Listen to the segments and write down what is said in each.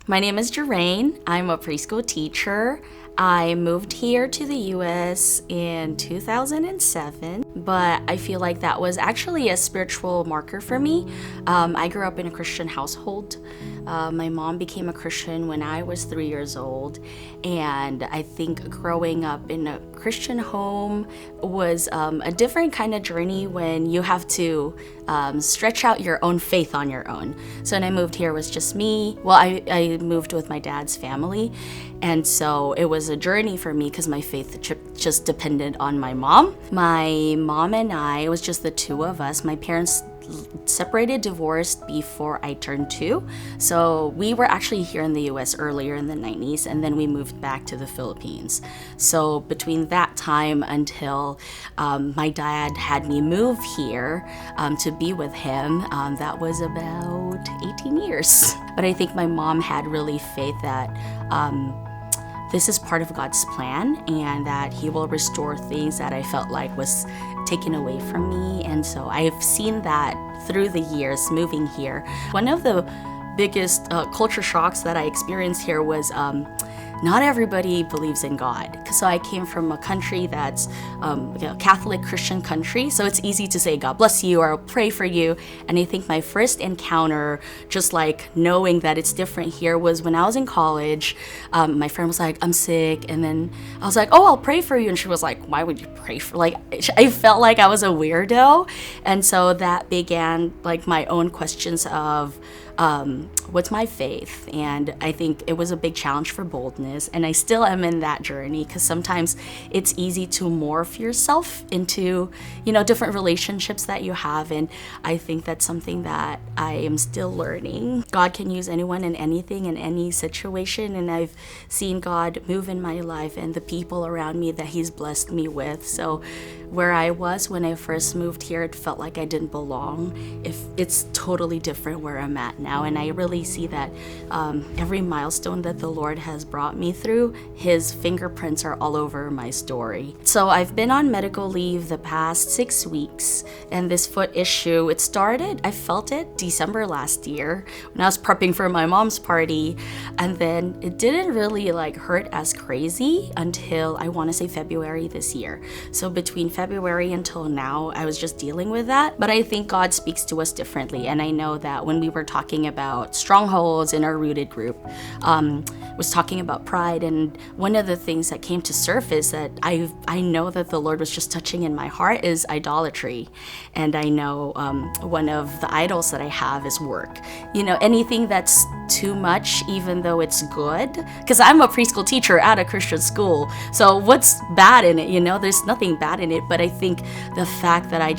My name is Jaurein. I'm a preschool teacher. I moved here to the US in 2007, but I feel like that was actually a spiritual marker for me. I grew up in a Christian household. My mom became a Christian when I was 3 years old, and I think growing up in a Christian home was a different kind of journey when you have to stretch out your own faith on your own. So when I moved here, it was just me. Well, I moved with my dad's family, and so it was a journey for me because my faith just depended on my mom. My mom and I, it was just the two of us. My parents separated, divorced before I turned 2. So we were actually here in the US earlier in the 90s, and then we moved back to the Philippines. So between that time until my dad had me move here to be with him, that was about 18 years. But I think my mom had really faith that this is part of God's plan and that He will restore things that I felt like was taken away from me. And so I've seen that through the years moving here. One of the biggest culture shocks that I experienced here was not everybody believes in God. So I came from a country that's a Catholic Christian country, so it's easy to say God bless you or I'll pray for you. And I think my first encounter, just like knowing that it's different here, was when I was in college. My friend was like, I'm sick, and then I was like, oh, I'll pray for you. And she was like, why would you pray for, like, I felt like I was a weirdo. And so that began like my own questions of what's my faith? And I think it was a big challenge for boldness, and I still am in that journey because sometimes it's easy to morph yourself into, different relationships that you have, and I think that's something that I am still learning. God can use anyone and anything in any situation, and I've seen God move in my life and the people around me that He's blessed me with. So where I was when I first moved here, it felt like I didn't belong. It's totally different where I'm at now, and I really see that every milestone that the Lord has brought me through, His fingerprints are all over my story. So I've been on medical leave the past 6 weeks, and this foot issue, I felt it December last year when I was prepping for my mom's party, and then it didn't really hurt as crazy until I want to say February this year. So between February until now, I was just dealing with that. But I think God speaks to us differently, and I know that when we were talking about strongholds in our rooted group, was talking about pride, and one of the things that came to surface that I know that the Lord was just touching in my heart is idolatry. And I know one of the idols that I have is work. Anything that's too much, even though it's good, because I'm a preschool teacher at a Christian school, so what's bad in it? There's nothing bad in it, but I think the fact that I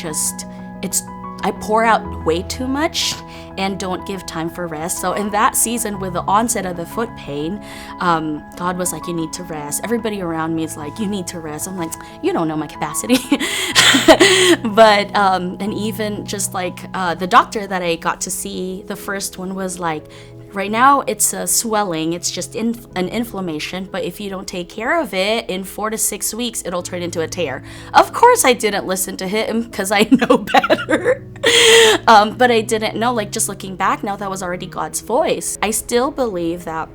pour out way too much and don't give time for rest. So in that season, with the onset of the foot pain, God was like, you need to rest. Everybody around me is like, you need to rest. I'm like, you don't know my capacity. But and even just the doctor that I got to see, the first one was like, right now it's a swelling, it's just an inflammation, but if you don't take care of it, in 4 to 6 weeks, it'll turn into a tear. Of course I didn't listen to him because I know better. But I didn't know, just looking back now, that was already God's voice. I still believe that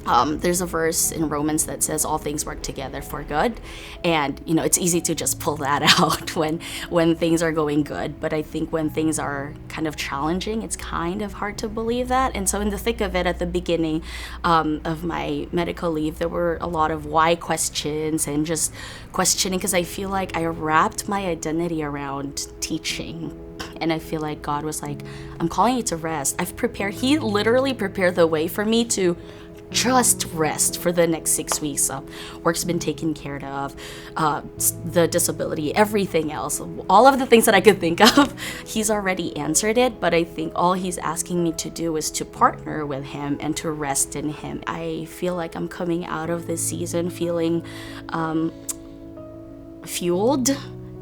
there's a verse in Romans that says all things work together for good, and it's easy to just pull that out when things are going good, but I think when things are kind of challenging, it's kind of hard to believe that. And so in the thick of it, at the beginning of my medical leave, there were a lot of why questions and just questioning, because I feel like I wrapped my identity around teaching. And I feel like God was like, I'm calling you to rest. He literally prepared the way for me to just rest for the next 6 weeks. Work's been taken care of, the disability, everything else, all of the things that I could think of, He's already answered it. But I think all He's asking me to do is to partner with Him and to rest in Him. I feel like I'm coming out of this season feeling fueled,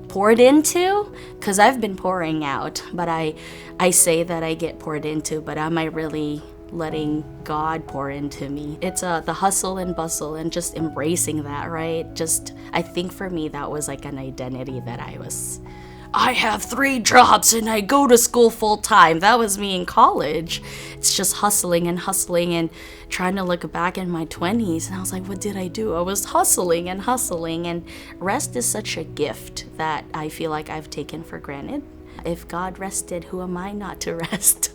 poured into, because I've been pouring out, but I say that I get poured into, but am I really letting God pour into me? It's the hustle and bustle and just embracing that, right? I think for me that was like an identity that I was I have 3 jobs and I go to school full time. That was me in college. It's just hustling and trying to look back in my 20s. And I was like, what did I do? I was hustling. And rest is such a gift that I feel like I've taken for granted. If God rested, who am I not to rest?